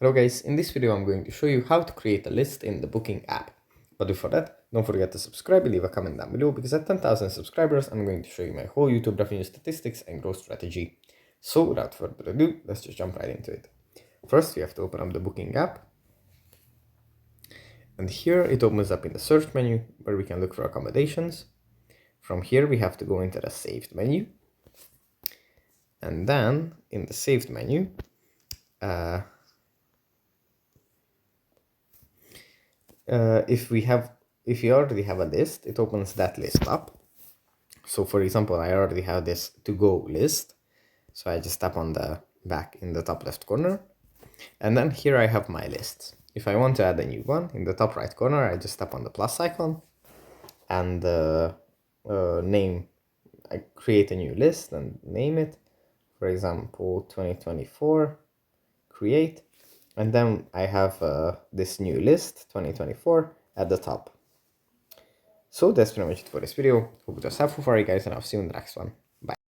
Hello guys, in this video I'm going to show you how to create a list in the Booking app. But before that, don't forget to subscribe and leave a comment down below because at 10,000 subscribers I'm going to show you my whole YouTube revenue statistics and growth strategy. So without further ado, let's just jump right into it. First we have to open up the Booking app. And here it opens up in the search menu where we can look for accommodations. From here we have to go into the saved menu. And then in the saved menu, if you already have a list, it opens that list up. So for example, I already have this to-go list. So I just tap on the back in the top left corner. And then here I have my list. If I want to add a new one, in the top right corner, I just tap on the plus icon and I create a new list and name it. For example, 2024, create. And then I have this new list, 2024, at the top. So that's pretty much it for this video. Hope it was helpful for you guys, and I'll see you in the next one.